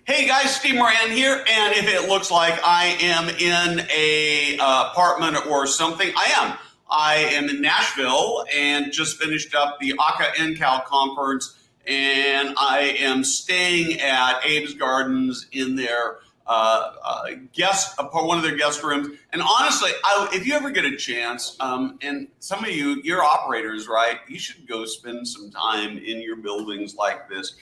Hey guys, Steve Moran here, and if it looks like I am in a apartment or something, I am. I am in Nashville and just finished up the ACA NCAL conference, and I am staying at Abe's Gardens in their one of their guest rooms. And honestly, if you ever get a chance, and some of you're operators, right? You should go spend some time in your buildings like this.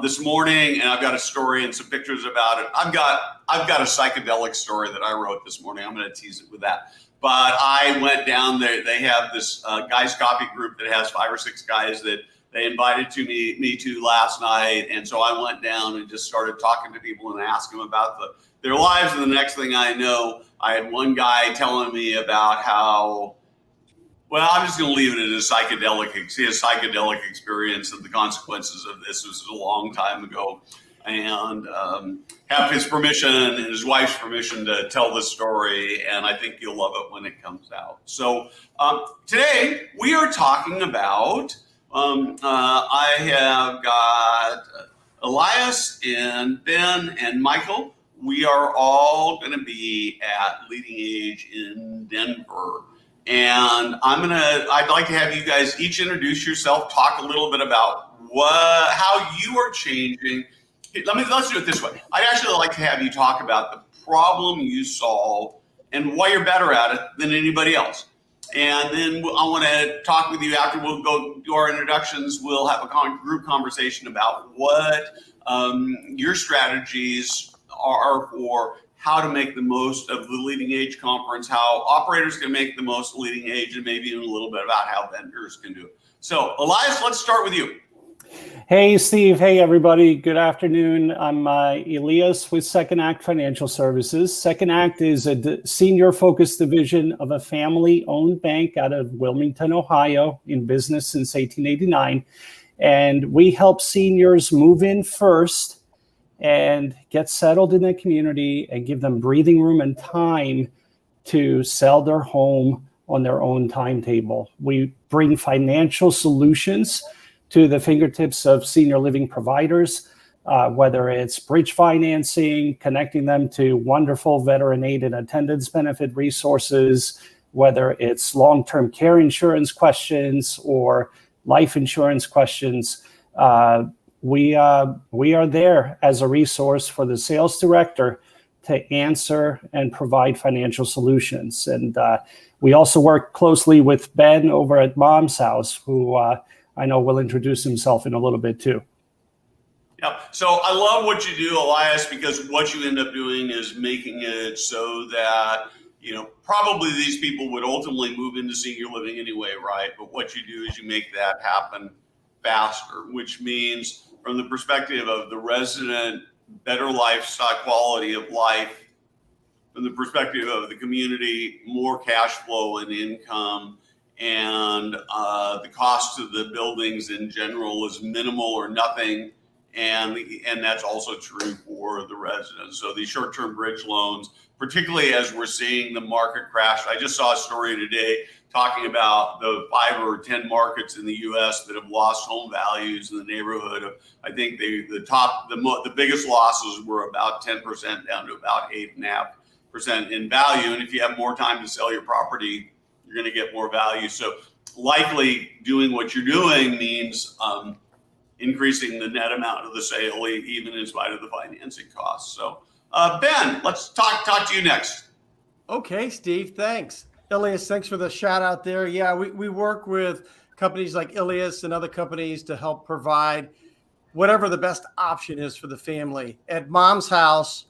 This morning, and I've got a story and some pictures about it. I've got a psychedelic story that I wrote this morning. I'm going to tease it with that. But I went down there. They have this guys coffee group that has 5 or 6 guys that they invited me to last night, and so I went down and just started talking to people and asking them about their lives. And the next thing I know, I had one guy telling me about how. Well, I'm just going to leave it as a psychedelic experience, and the consequences of this was a long time ago, and have his permission and his wife's permission to tell the story, and I think you'll love it when it comes out. So today we are talking about, I have got Elias and Ben and Michael. We are all going to be at LeadingAge in Denver. And I'd like to have you guys each introduce yourself, talk a little bit about how you are changing. Let's do it this way. I'd actually like to have you talk about the problem you solve and why you're better at it than anybody else. And then I want to talk with you after we'll go do our introductions. We'll have a group conversation about what your strategies are for how to make the most of the LeadingAge conference, how operators can make the most of LeadingAge, and maybe even a little bit about how vendors can do it. So, Elias, let's start with you. Hey, Steve. Hey, everybody. Good afternoon. I'm Elias with Second Act Financial Services. Second Act is a senior-focused division of a family-owned bank out of Wilmington, Ohio, in business since 1889. And we help seniors move in first and get settled in the community and give them breathing room and time to sell their home on their own timetable. We bring financial solutions to the fingertips of senior living providers, whether it's bridge financing, connecting them to wonderful veteran aid and attendance benefit resources, whether it's long-term care insurance questions or life insurance questions. We are there as a resource for the sales director to answer and provide financial solutions. And we also work closely with Ben over at Mom's House, who I know will introduce himself in a little bit too. Yeah. So I love what you do, Elias, because what you end up doing is making it so that, probably these people would ultimately move into senior living anyway, right? But what you do is you make that happen faster, which means from the perspective of the resident, better lifestyle, quality of life, from the perspective of the community, more cash flow and income, and the cost of the buildings in general is minimal or nothing, and that's also true for the residents. So these short-term bridge loans, particularly as we're seeing the market crash. I just saw a story today talking about the 5 or 10 markets in the U.S. that have lost home values in the neighborhood of, I think the biggest losses were about 10% down to about 8.5% in value. And if you have more time to sell your property, you're going to get more value. So likely doing what you're doing means increasing the net amount of the sale, even in spite of the financing costs. So Ben, let's talk to you next. Okay, Steve, thanks. Elias, thanks for the shout out there. Yeah, we work with companies like Elias and other companies to help provide whatever the best option is for the family. At Mom's House,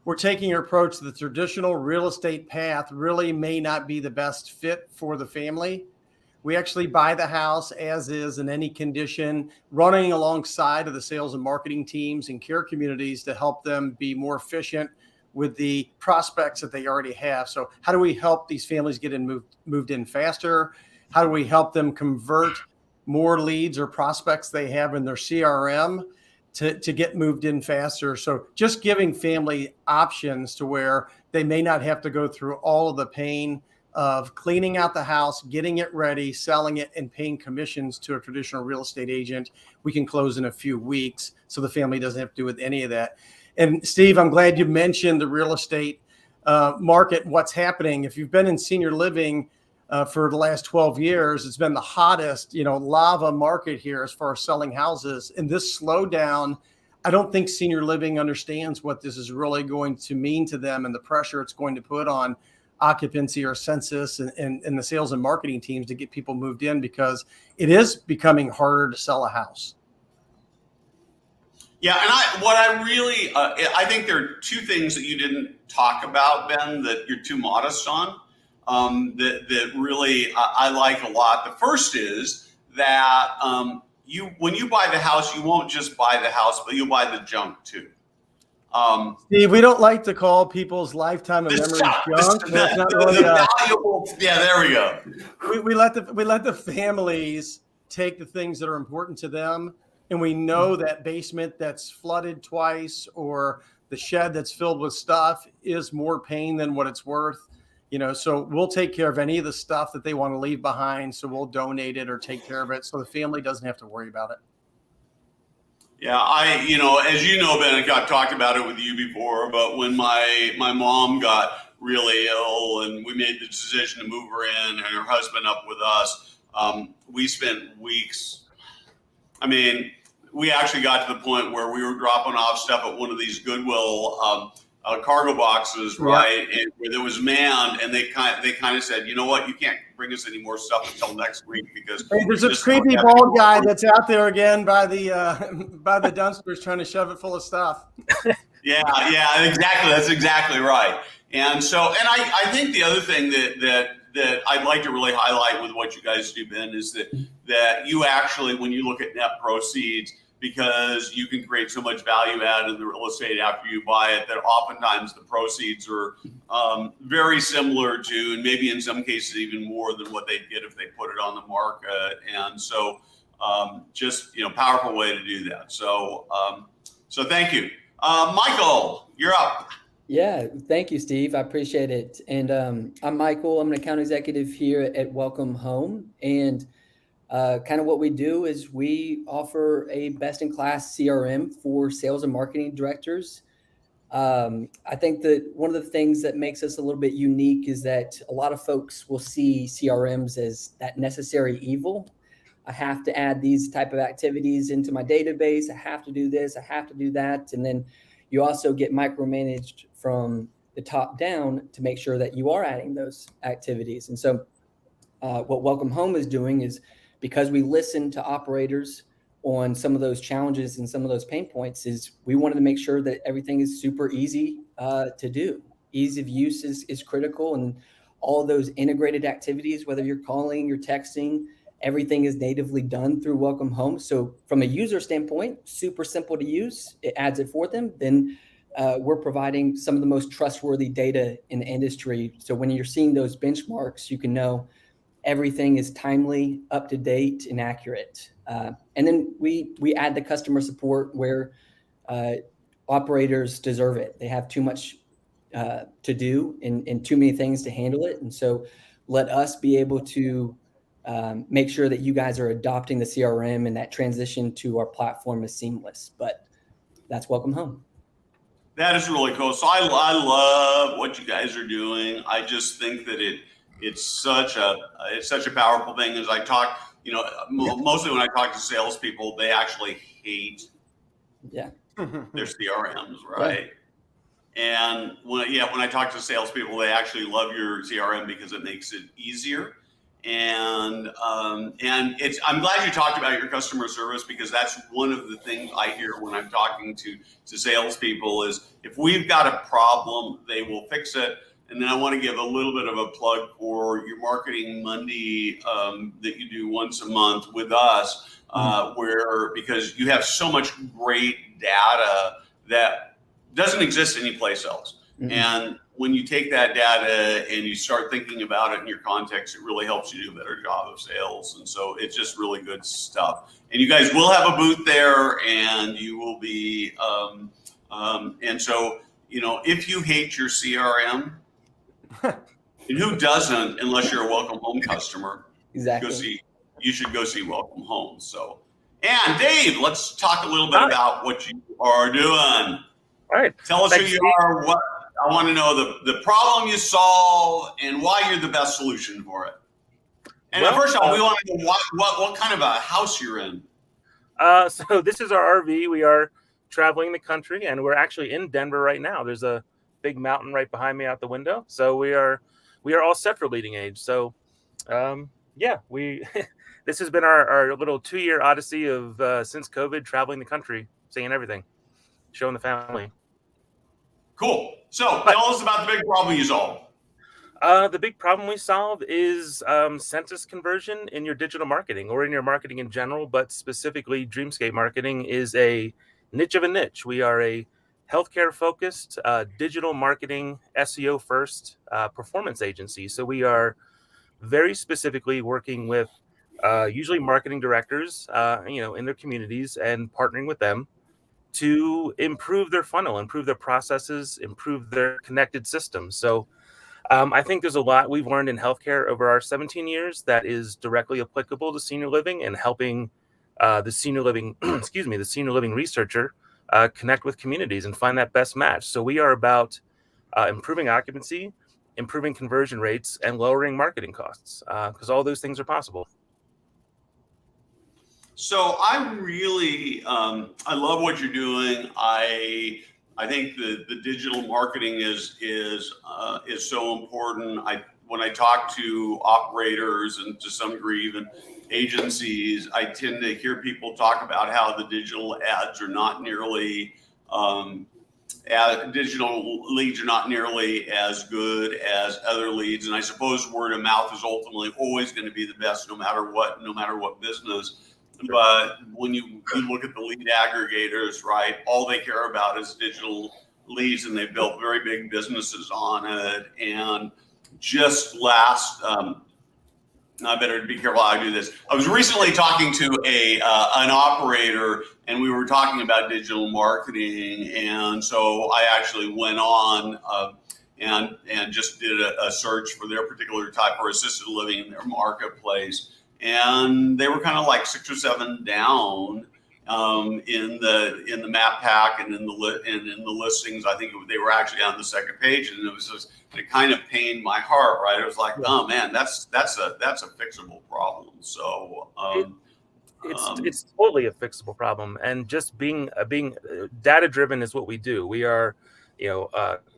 we're taking an approach to the traditional real estate path really may not be the best fit for the family. We actually buy the house as is in any condition, running alongside of the sales and marketing teams and care communities to help them be more efficient with the prospects that they already have. So how do we help these families get moved in faster? How do we help them convert more leads or prospects they have in their CRM to get moved in faster? So just giving family options to where they may not have to go through all of the pain of cleaning out the house, getting it ready, selling it, and paying commissions to a traditional real estate agent. We can close in a few weeks, so the family doesn't have to do with any of that. And Steve, I'm glad you mentioned the real estate market, what's happening. If you've been in senior living for the last 12 years, it's been the hottest, lava market here as far as selling houses. And this slowdown, I don't think senior living understands what this is really going to mean to them and the pressure it's going to put on occupancy or census and the sales and marketing teams to get people moved in, because it is becoming harder to sell a house. Yeah, and I think there are two things that you didn't talk about, Ben, that you're too modest on, that really I like a lot. The first is that when you buy the house, you won't just buy the house, but you'll buy the junk too. Steve, we don't like to call people's lifetime of memory junk. Yeah, there we go. We let the families take the things that are important to them. And we know that basement that's flooded twice or the shed that's filled with stuff is more pain than what it's worth. So we'll take care of any of the stuff that they want to leave behind. So we'll donate it or take care of it so the family doesn't have to worry about it. Yeah, as you know, Ben, I've talked about it with you before, but when my mom got really ill and we made the decision to move her in and her husband up with us, we spent weeks. I mean, we actually got to the point where we were dropping off stuff at one of these Goodwill cargo boxes, right? Yeah. And where there was manned, and they kind of said, you know what, you can't bring us any more stuff until next week because there's a creepy bald guy that's out there again by the dumpsters trying to shove it full of stuff. Yeah, exactly. That's exactly right. And so, and I think the other thing that I'd like to really highlight with what you guys do, Ben, is that you actually, when you look at net proceeds, because you can create so much value add in the real estate after you buy it, that oftentimes the proceeds are very similar to, and maybe in some cases even more than what they'd get if they put it on the market. And so powerful way to do that. So thank you. Michael, you're up. Yeah, thank you, Steve. I appreciate it. And I'm Michael. I'm an account executive here at Welcome Home. And kind of what we do is we offer a best-in-class CRM for sales and marketing directors. I think that one of the things that makes us a little bit unique is that a lot of folks will see CRMs as that necessary evil. I have to add these type of activities into my database. I have to do this. I have to do that. And then you also get micromanaged from the top down to make sure that you are adding those activities. And so what Welcome Home is doing is, because we listen to operators on some of those challenges and some of those pain points, is we wanted to make sure that everything is super easy to do. Ease of use is critical, and all of those integrated activities, whether you're calling, you're texting, everything is natively done through Welcome Home. So from a user standpoint, super simple to use. It adds it for them. Then we're providing some of the most trustworthy data in the industry. So when you're seeing those benchmarks, you can know everything is timely, up to date, and accurate. And then we add the customer support where operators deserve it. They have too much to do and too many things to handle it. And so let us be able to make sure that you guys are adopting the CRM and that transition to our platform is seamless. But that's Welcome Home. That is really cool. So I love what you guys are doing. I just think that it's such a powerful thing. As I talk, mostly when I talk to salespeople, they actually hate their CRMs, right? And when I talk to salespeople, they actually love your CRM because it makes it easier. And I'm glad you talked about your customer service, because that's one of the things I hear when I'm talking to salespeople is, if we've got a problem, they will fix it. And then I want to give a little bit of a plug for your Marketing Monday that you do once a month with us, because you have so much great data that doesn't exist anyplace else. Mm-hmm. And when you take that data and you start thinking about it in your context, it really helps you do a better job of sales. And so it's just really good stuff. And you guys will have a booth there, and you will be, and so, if you hate your CRM, And who doesn't, unless you're a Welcome Home customer? Exactly. You should go see Welcome Home. So, and Dave, let's talk a little bit Hi. about what you are doing. All right. Tell us Thanks, who you Steve. are. What I want to know the problem you solve and why you're the best solution for it. And Well, first off, we want to know what kind of a house you're in. So this is our RV. We are traveling the country, and we're actually in Denver right now. There's a big mountain right behind me out the window. So we are all set for LeadingAge. So yeah, we this has been our little 2-year odyssey of since COVID, traveling the country, seeing everything, showing the family. Cool. So tell us about the big problem you solve. The big problem we solve is census conversion in your digital marketing or in your marketing in general, but specifically Dreamscape marketing is a niche of a niche. We are a healthcare focused digital marketing SEO first performance agency. So we are very specifically working with usually marketing directors, in their communities and partnering with them to improve their funnel, improve their processes, improve their connected systems. So I think there's a lot we've learned in healthcare over our 17 years that is directly applicable to senior living and helping the senior living, the senior living researcher connect with communities and find that best match. So we are about improving occupancy, improving conversion rates, and lowering marketing costs because all those things are possible. So I really, I love what you're doing. I think the digital marketing is so important. When I talk to operators and to some degree even agencies, I tend to hear people talk about how the digital ads are not nearly digital leads are not nearly as good as other leads. And I suppose word of mouth is ultimately always going to be the best, no matter what business. But when you look at the lead aggregators, right, all they care about is digital leads, and they've built very big businesses on it. And just last, I better be careful how I do this. I was recently talking to an operator, and we were talking about digital marketing, and so I actually went on and just did a search for their particular type for assisted living in their marketplace. And they were kind of like 6 or 7 down in the map pack and in the listings. I think they were actually on the second page, and it kind of pained my heart. Right, it was like, oh man, that's a fixable problem. So it's totally a fixable problem, and just being data driven is what we do. We are,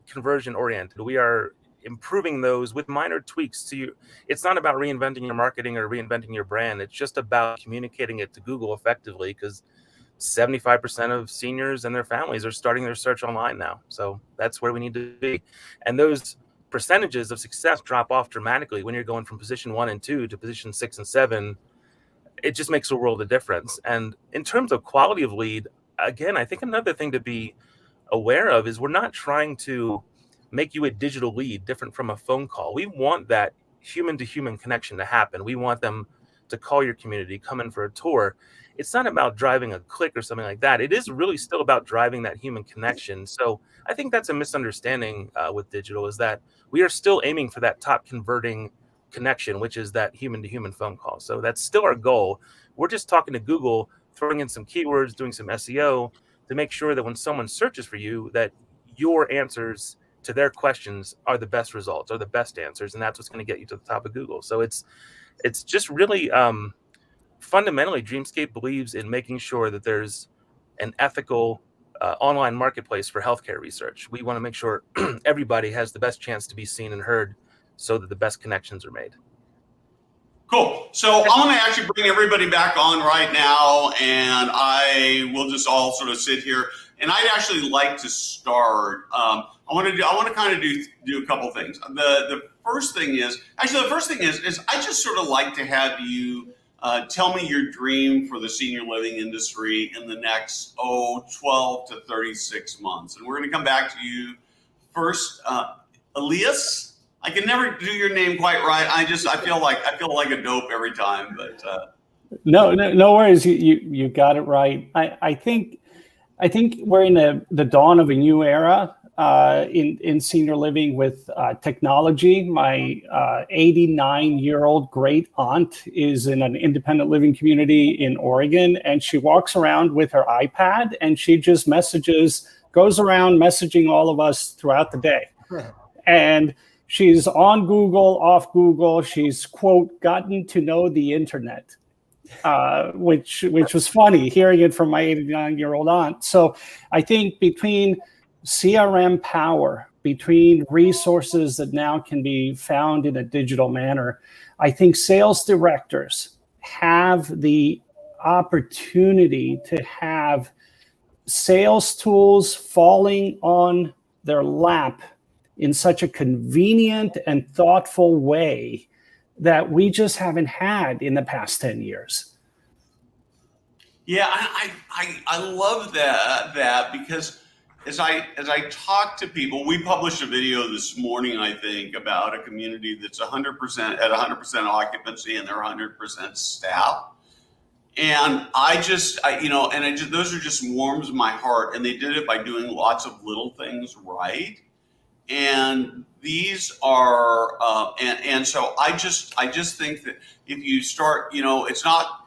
conversion oriented. We are improving those with minor tweaks to you. It's not about reinventing your marketing or reinventing your brand. It's just about communicating it to Google effectively, because 75% of seniors and their families are starting their search online now. So that's where we need to be. And those percentages of success drop off dramatically when you're going from position 1 and 2 to position 6 and 7. It just makes a world of difference. And in terms of quality of lead, again, I think another thing to be aware of is we're not trying to make you a digital lead different from a phone call. We want that human to human connection to happen. We want them to call your community, come in for a tour. It's not about driving a click or something like that. It is really still about driving that human connection. So I think that's a misunderstanding with digital, is that we are still aiming for that top converting connection, which is that human to human phone call. So that's still our goal. We're just talking to Google, throwing in some keywords, doing some SEO to make sure that when someone searches for you, that your answers to their questions are the best results, or the best answers, and that's what's going to get you to the top of Google. So it's just really fundamentally, Dreamscape believes in making sure that there's an ethical online marketplace for healthcare research. We want to make sure everybody has the best chance to be seen and heard, so that the best connections are made. Cool. So I'm going to actually bring everybody back on right now, and I will just all sort of sit here. And I'd actually like to start. I want to kind of do a couple things. The first thing is I just sort of like to have you tell me your dream for the senior living industry in the next 12 to 36 months. And we're going to come back to you first, Elias. I can never do your name quite right. I feel like a dope every time, but no worries. You got it right. I think we're in the dawn of a new era in senior living with technology. My 89-year-old great aunt is in an independent living community in Oregon, and she walks around with her iPad and she just goes around messaging all of us throughout the day. And she's on Google, off Google. She's, quote, gotten to know the internet. Which was funny hearing it from my 89-year-old aunt. So I think between CRM power, between resources that now can be found in a digital manner, I think sales directors have the opportunity to have sales tools falling on their lap in such a convenient and thoughtful way that we just haven't had in the past 10 years. Yeah, I love that because as I talk to people, we published a video this morning, I think, about a community that's 100% at 100% occupancy and they're 100% staff. And those are just warms my heart. And they did it by doing lots of little things right. And these are, and so I just think that if you start, it's not,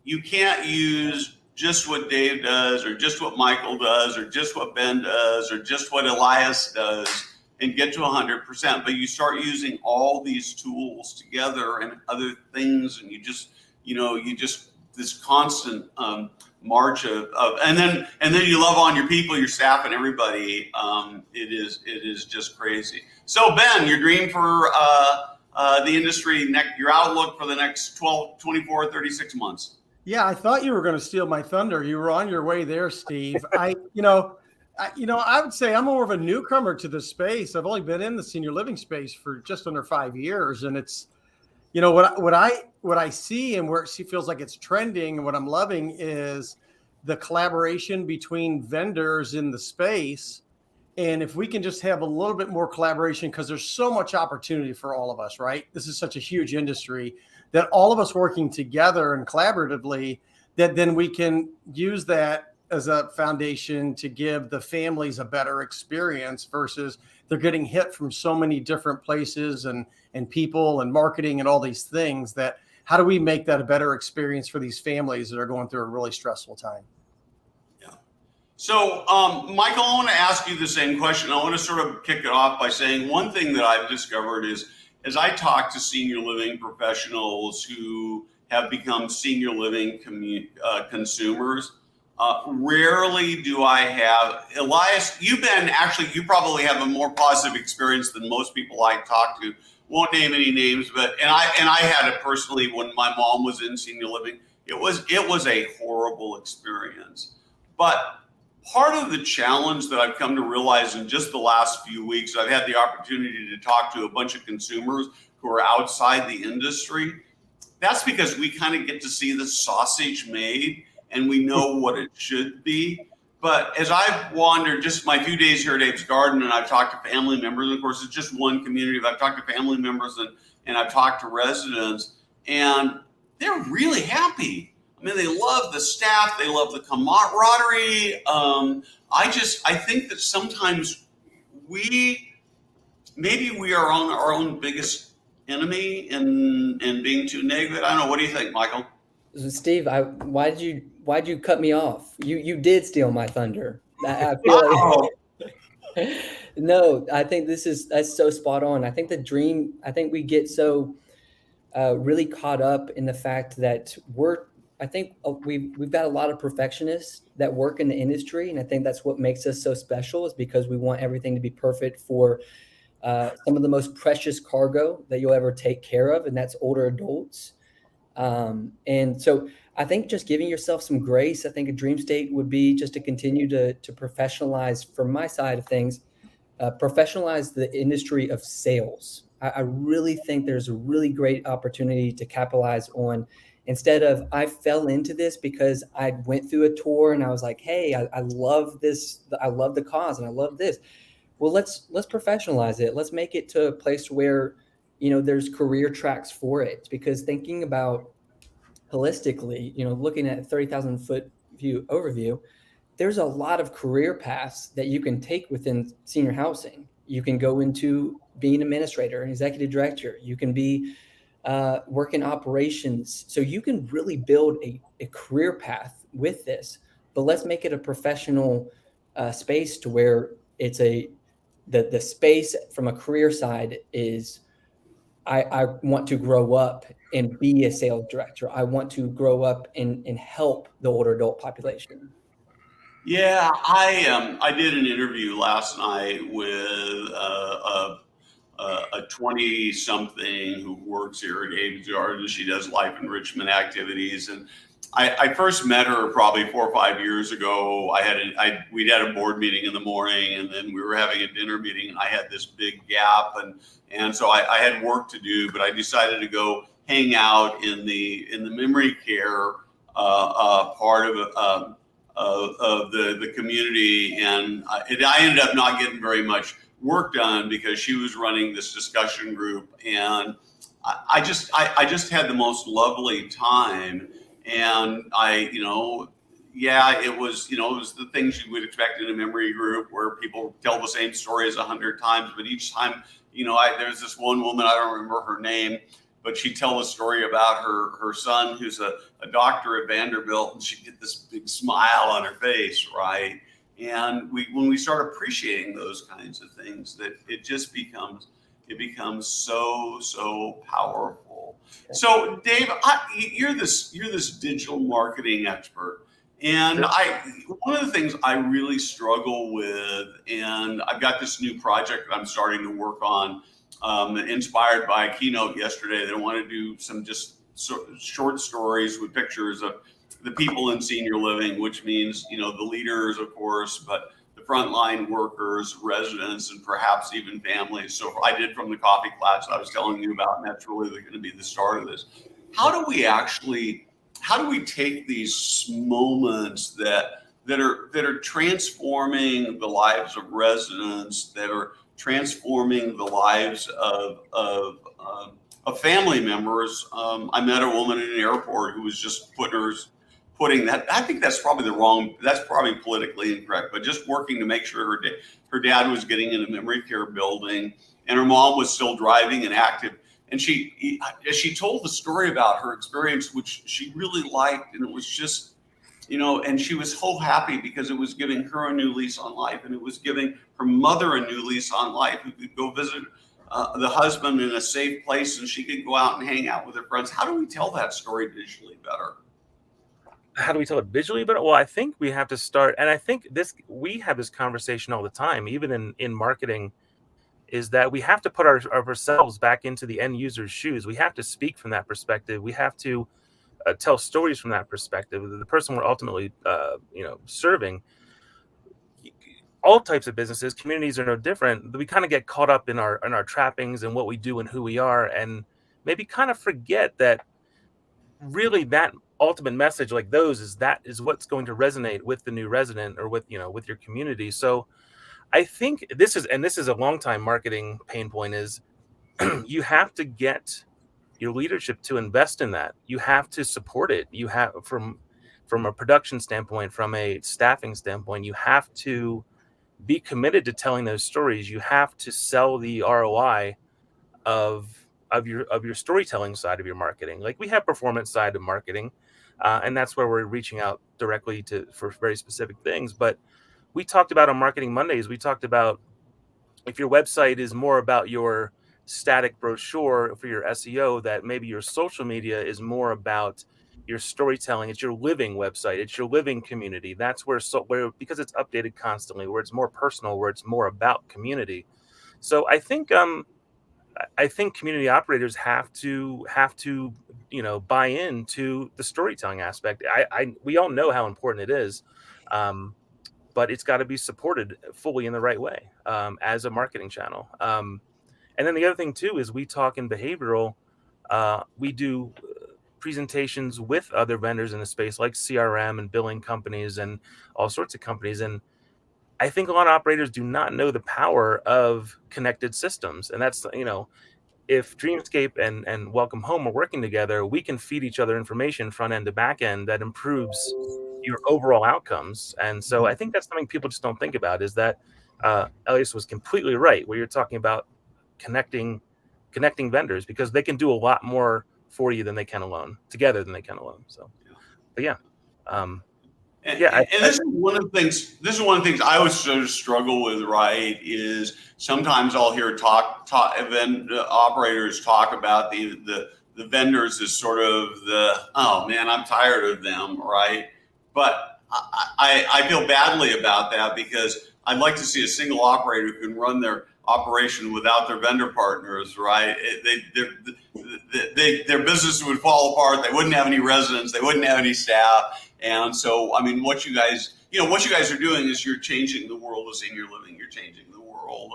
you can't use just what Dave does or just what Michael does or just what Ben does or just what Elias does and get to 100%. But you start using all these tools together and other things, and you just this constant march of and then you love on your people, your staff, and everybody. It is just crazy. So Ben, your dream for the industry, your outlook for the next 12, 24, 36 months. Yeah, I thought you were going to steal my thunder. You were on your way there, Steve. I would say I'm more of a newcomer to the space. I've only been in the senior living space for just under 5 years, and it's, what I see and where it feels like it's trending and what I'm loving is the collaboration between vendors in the space. And if we can just have a little bit more collaboration, because there's so much opportunity for all of us, right? This is such a huge industry that all of us working together and collaboratively, that then we can use that as a foundation to give the families a better experience versus they're getting hit from so many different places and people and marketing and all these things. That how do we make that a better experience for these families that are going through a really stressful time? Yeah. So, Michael, I want to ask you the same question. I want to sort of kick it off by saying one thing that I've discovered is, as I talk to senior living professionals who have become senior living consumers, rarely do I have, Elias, you probably have a more positive experience than most people I talk to. Won't name any names, but and I had it personally when my mom was in senior living. It was a horrible experience. But part of the challenge that I've come to realize in just the last few weeks, I've had the opportunity to talk to a bunch of consumers who are outside the industry. That's because we kind of get to see the sausage made and we know what it should be. But as I've wandered just my few days here at Abe's Garden, and I've talked to family members, of course, it's just one community, but I've talked to family members and I've talked to residents, and they're really happy. I mean, they love the staff, they love the camaraderie. I think that sometimes maybe we are on our own biggest enemy in being too negative. I don't know. What do you think, Michael? Steve, why'd you cut me off? You did steal my thunder. I feel like, no, I think that's so spot on. I think we get so really caught up in the fact that we've got a lot of perfectionists that work in the industry, and I think that's what makes us so special, is because we want everything to be perfect for some of the most precious cargo that you'll ever take care of, and that's older adults. And so I think just giving yourself some grace, I think a dream state would be just to continue to professionalize, from my side of things, professionalize the industry of sales. I really think there's a really great opportunity to capitalize on, instead of I fell into this because I went through a tour and I was like, hey, I love this. I love the cause and I love this. Well, let's professionalize it. Let's make it to a place where, there's career tracks for it, because thinking about holistically, looking at 30,000 foot view overview, there's a lot of career paths that you can take within senior housing. You can go into being an administrator, an executive director. You can be work in operations. So you can really build a career path with this, but let's make it a professional space to where it's the space from a career side is, I want to grow up and be a sales director. I want to grow up and help the older adult population. Yeah, I did an interview last night with a 20-something who works here at Aviard, and she does life enrichment activities. And I first met her probably 4 or 5 years ago. We'd had a board meeting in the morning, and then we were having a dinner meeting, and I had this big gap, and so I had work to do, but I decided to go hang out in the memory care part of the community, and I ended up not getting very much work done because she was running this discussion group, and I just had the most lovely time. And it was the things you would expect in a memory group where people tell the same stories 100 times, but each time, there's this one woman, I don't remember her name, but she'd tell a story about her son, who's a doctor at Vanderbilt, and she'd get this big smile on her face, right? And when we start appreciating those kinds of things, that it becomes so powerful. So, Dave, you're this digital marketing expert, and one of the things I really struggle with, and I've got this new project that I'm starting to work on, inspired by a keynote yesterday that I want to do some just short stories with pictures of the people in senior living, which means, the leaders, of course, but the frontline workers, residents, and perhaps even families. So I did from the coffee class I was telling you about, and that's really going to be the start of this. How do we take these moments that are transforming the lives of residents, that are transforming the lives of family members? I met a woman in an airport who was just putting that, I think that's probably politically incorrect, but just working to make sure her dad was getting in a memory care building, and her mom was still driving and active. And she told the story about her experience, which she really liked, and it was just, and she was so happy because it was giving her a new lease on life, and it was giving her mother a new lease on life, who could go visit the husband in a safe place, and she could go out and hang out with her friends. How do we tell that story visually better? How do we tell it visually better? Well, I think we have to start, and I think we have this conversation all the time, even in marketing, is that we have to put ourselves back into the end user's shoes. We have to speak from that perspective. We have to tell stories from that perspective. The person we're ultimately, serving. All types of businesses, communities are no different. We kind of get caught up in our trappings and what we do and who we are, and maybe kind of forget that really that ultimate message like those is what's going to resonate with the new resident or with your community. So I think this is a long time marketing pain point is you have to get your leadership to invest in that. You have to support it. You have from a production standpoint, from a staffing standpoint, you have to be committed to telling those stories. You have to sell the ROI of your storytelling side of your marketing. Like we have performance side of marketing, and that's where we're reaching out directly for very specific things. But we talked about on Marketing Mondays, we talked about if your website is more about your static brochure for your SEO, that maybe your social media is more about your storytelling. It's your living website. It's your living community. That's where because it's updated constantly, where it's more personal, where it's more about community. So I think community operators have to buy into the storytelling aspect. We all know how important it is, but it's got to be supported fully in the right way as a marketing channel. And then the other thing too is we talk in behavioral. We do presentations with other vendors in the space like CRM and billing companies and all sorts of companies. And I think a lot of operators do not know the power of connected systems. And that's, if Dreamscape and Welcome Home are working together, we can feed each other information front end to back end that improves your overall outcomes. And so I think that's something people just don't think about, is that Elias was completely right, where you're talking about connecting vendors, because they can do a lot more for you than they can alone, together than they can alone. So, but yeah. And this is one of the things. This is one of the things I always sort of struggle with. Right? Is sometimes I'll hear operators talk about the vendors as sort of oh man, I'm tired of them, right? But I feel badly about that, because I'd like to see a single operator who can run their operation without their vendor partners, right? Their business would fall apart. They wouldn't have any residents. They wouldn't have any staff. And so, I mean, what you guys are doing is you're changing the world of senior living. You're changing the world.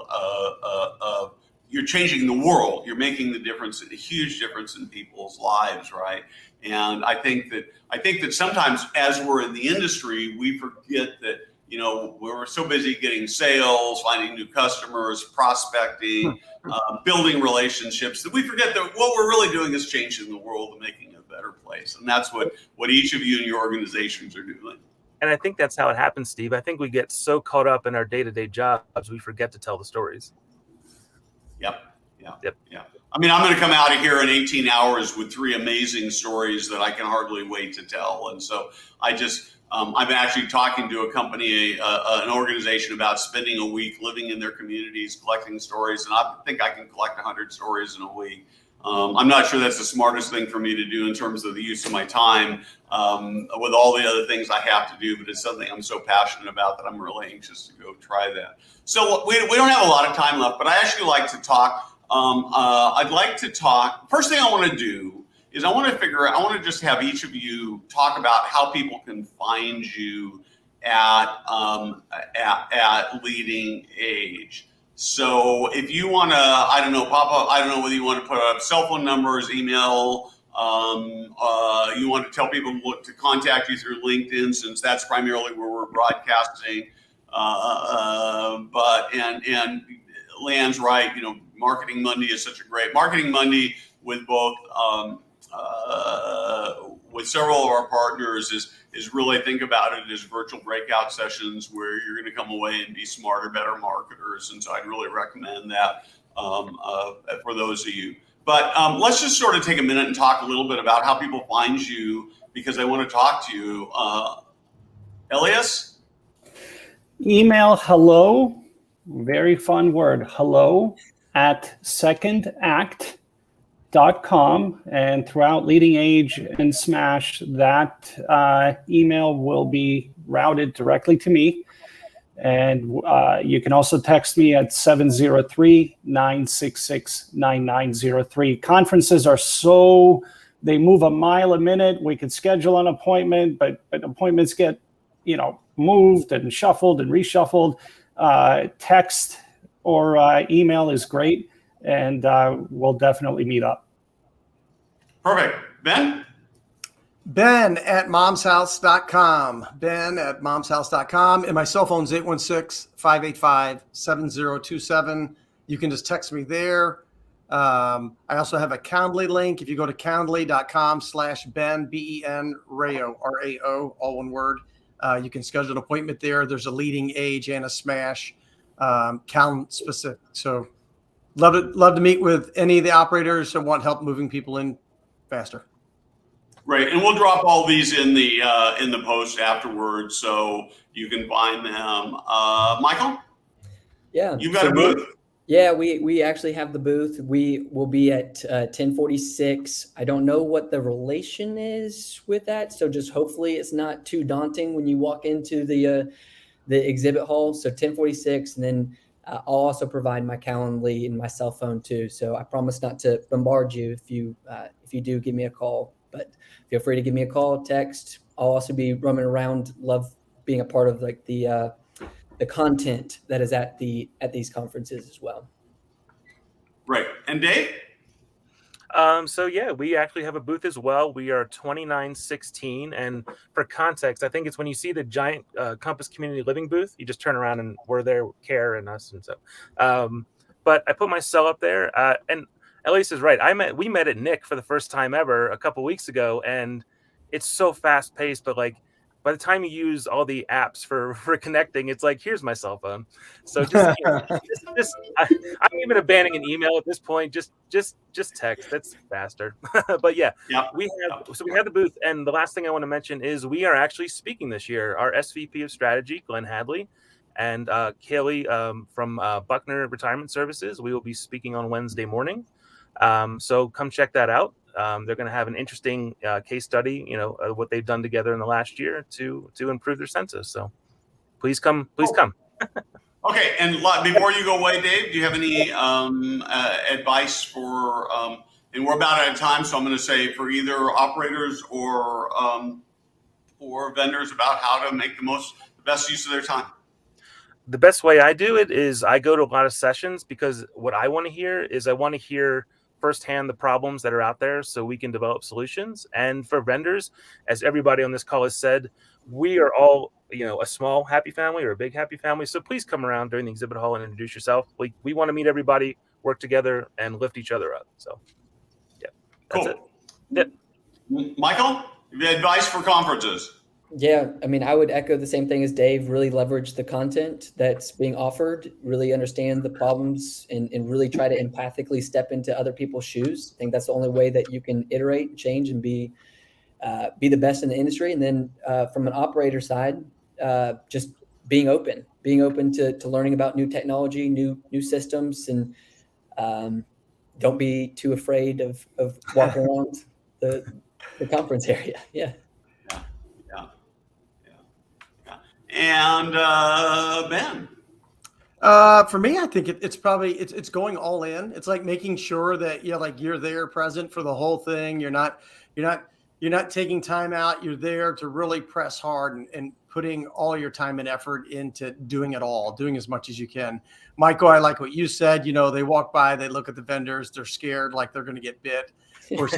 You're changing the world. You're making a huge difference in people's lives, right? And I think that sometimes, as we're in the industry, we forget that, we're so busy getting sales, finding new customers, prospecting, building relationships, that we forget that what we're really doing is changing the world and making it a better place. And that's what each of you and your organizations are doing. And I think that's how it happens, Steve. I think we get so caught up in our day-to-day jobs, we forget to tell the stories. Yep. I mean, I'm going to come out of here in 18 hours with 3 amazing stories that I can hardly wait to tell. And so I'm actually talking to a company, an organization, about spending a week living in their communities, collecting stories. And I think I can collect 100 stories in a week. I'm not sure that's the smartest thing for me to do in terms of the use of my time, with all the other things I have to do, but it's something I'm so passionate about that I'm really anxious to go try that. So we don't have a lot of time left, but I actually like to talk. I'd like to talk. First thing I want to do is I want to just have each of you talk about how people can find you at LeadingAge. So if you want to, I don't know, Papa, I don't know whether you want to put up cell phone numbers, email, you want to tell people to contact you through LinkedIn, since that's primarily where we're broadcasting. But Lan's right, Marketing Monday is such a great Marketing Monday with both, with several of our partners is really, think about it as virtual breakout sessions where you're going to come away and be smarter, better marketers. And so I'd really recommend that for those of you. But let's just sort of take a minute and talk a little bit about how people find you, because they want to talk to you. Elias? Email hello, very fun word, hello @secondact.com, and throughout LeadingAge and Smash, that email will be routed directly to me. And you can also text me at 703-966-9903. Conferences are they move a mile a minute. We could schedule an appointment, but appointments get, moved and shuffled and reshuffled. Text or email is great, and we'll definitely meet up. Perfect. Ben? Ben at momshouse.com. Ben at momshouse.com. And my cell phone's 816-585-7027. You can just text me there. I also have a Calendly link. If you go to calendly.com/Ben, BEN, Rao, RAO, all one word, you can schedule an appointment there. There's a LeadingAge and a Smash calendar specific. So love to meet with any of the operators that want help moving people in faster. Right, and we'll drop all these in the post afterwards, so you can find them. Michael? Yeah. You've got a booth? Yeah, we actually have the booth. We will be at 1046. I don't know what the relation is with that, so just hopefully it's not too daunting when you walk into the exhibit hall. So 1046, and then I'll also provide my Calendly and my cell phone too. So I promise not to bombard you if you do give me a call. But feel free to give me a call, text. I'll also be roaming around. Love being a part of like the content that is at these conferences as well. Right. And Dave? So yeah, we actually have a booth as well. We are 2916, and for context, I think it's when you see the giant Compass Community Living booth, you just turn around and we're there, Care and us, and so. But I put my cell up there, and Elias is right. We met at Nick for the first time ever a couple weeks ago, and it's so fast paced. But like, by the time you use all the apps for connecting, it's like, here's my cell phone. So just, I'm even abandoning an email at this point. Just text. That's faster. But yeah, we have the booth. And the last thing I want to mention is we are actually speaking this year. Our SVP of Strategy, Glenn Hadley, and Kaylee from Buckner Retirement Services, we will be speaking on Wednesday morning. So come check that out. They're going to have an interesting case study, what they've done together in the last year to improve their census. So please come. Okay, and before you go away, Dave, do you have any advice for? And we're about out of time, so I'm going to say for either operators or vendors about how to make the best use of their time. The best way I do it is I go to a lot of sessions, because what I want to hear is I want to hear firsthand the problems that are out there so we can develop solutions. And for vendors, as everybody on this call has said, we are all, a small happy family or a big happy family. So please come around during the exhibit hall and introduce yourself. We want to meet everybody, work together, and lift each other up. So yeah, that's cool. it. Yeah. Michael, advice for conferences? Yeah, I mean, I would echo the same thing as Dave. Really leverage the content that's being offered, really understand the problems, and really try to empathically step into other people's shoes. I think that's the only way that you can iterate, change, and be the best in the industry. And then from an operator side, just being open to learning about new technology, new systems, and don't be too afraid of walking around the conference area. Yeah. And Ben? For me, I think it's probably it's going all in. It's like making sure that you're there present for the whole thing. You're not taking time out. You're there to really press hard and putting all your time and effort into doing it all, doing as much as you can. Michael, I like what you said. They walk by, they look at the vendors, they're scared like they're going to get bit, or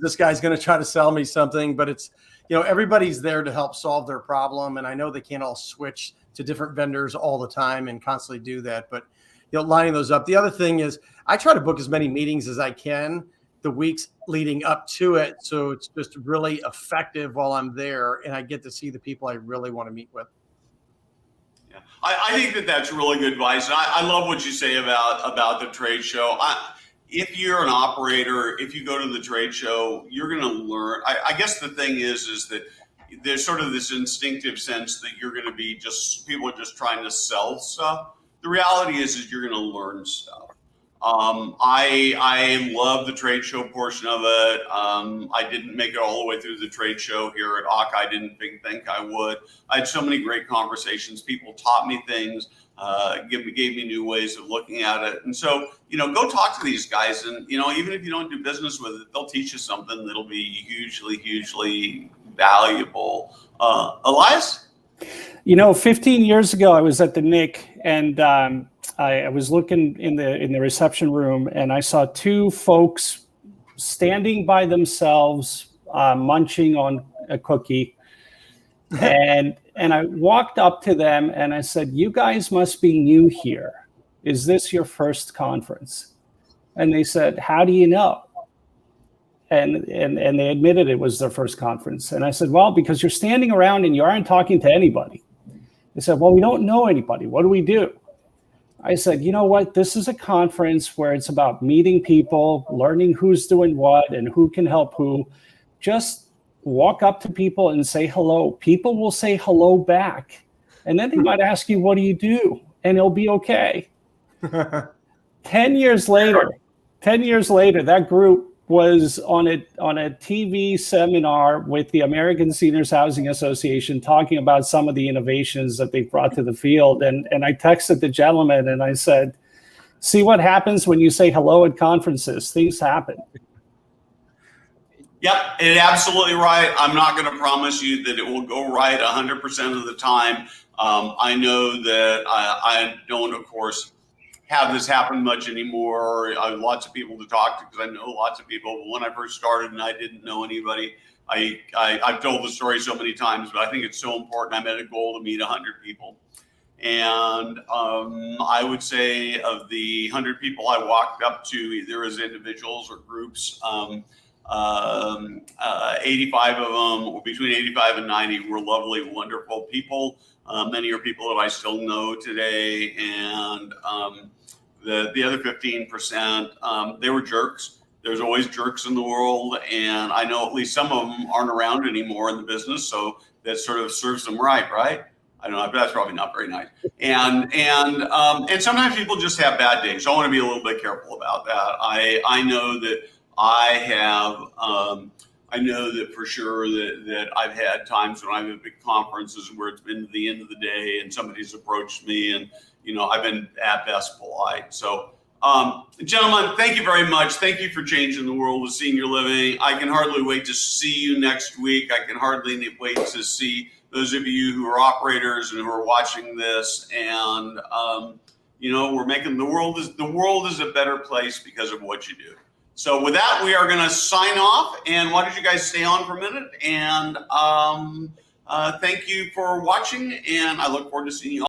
this guy's going to try to sell me something. But it's everybody's there to help solve their problem. And I know they can't all switch to different vendors all the time and constantly do that, but lining those up. The other thing is I try to book as many meetings as I can the weeks leading up to it, so it's just really effective while I'm there and I get to see the people I really want to meet with. Yeah, I think that's really good advice. And I love what you say about the trade show. If you're an operator, if you go to the trade show, you're going to learn. I guess the thing is that there's sort of this instinctive sense that you're going to be people are just trying to sell stuff. The reality is you're going to learn stuff. I love the trade show portion of it. I didn't make it all the way through the trade show here at AUK. I didn't think I would. I had so many great conversations. People taught me things. Gave me new ways of looking at it. And so, go talk to these guys, and, even if you don't do business with it, they'll teach you something that'll be hugely, hugely valuable. Elias? 15 years ago, I was at the NIC, and I was looking in the reception room, and I saw two folks standing by themselves, munching on a cookie. And I walked up to them and I said, "You guys must be new here. Is this your first conference?" And they said, "How do you know?" And they admitted it was their first conference. And I said, "Well, because you're standing around and you aren't talking to anybody." They said, "Well, we don't know anybody. What do we do?" I said, "You know what? This is a conference where it's about meeting people, learning who's doing what and who can help who. Just walk up to people and say hello. People will say hello back. And then they might ask you, 'What do you do?' And it'll be okay." 10 years later, that group was on a TV seminar with the American Seniors Housing Association talking about some of the innovations that they brought to the field. And I texted the gentleman and I said, "See what happens when you say hello at conferences. Things happen." Yep, it's absolutely right. I'm not going to promise you that it will go right 100% of the time. I know that I don't, of course, have this happen much anymore. I have lots of people to talk to because I know lots of people. But when I first started and I didn't know anybody, I've told the story so many times, but I think it's so important. I made a goal to meet 100 people. And I would say of the 100 people I walked up to, either as individuals or groups, 85 of them, between 85 and 90, were lovely, wonderful people. Many are people that I still know today, and the other 15%, they were jerks. There's always jerks in the world, and I know at least some of them aren't around anymore in the business, so that sort of serves them right? I don't know, but that's probably not very nice. And sometimes people just have bad days. So I want to be a little bit careful about that. I know that I know that for sure that I've had times when I'm at big conferences where it's been the end of the day and somebody's approached me, and I've been at best polite. So, gentlemen, thank you very much. Thank you for changing the world of senior living. I can hardly wait to see you next week. I can hardly wait to see those of you who are operators and who are watching this. And we're making the world is a better place because of what you do. So with that, we are going to sign off. And why don't you guys stay on for a minute? And thank you for watching. And I look forward to seeing you all.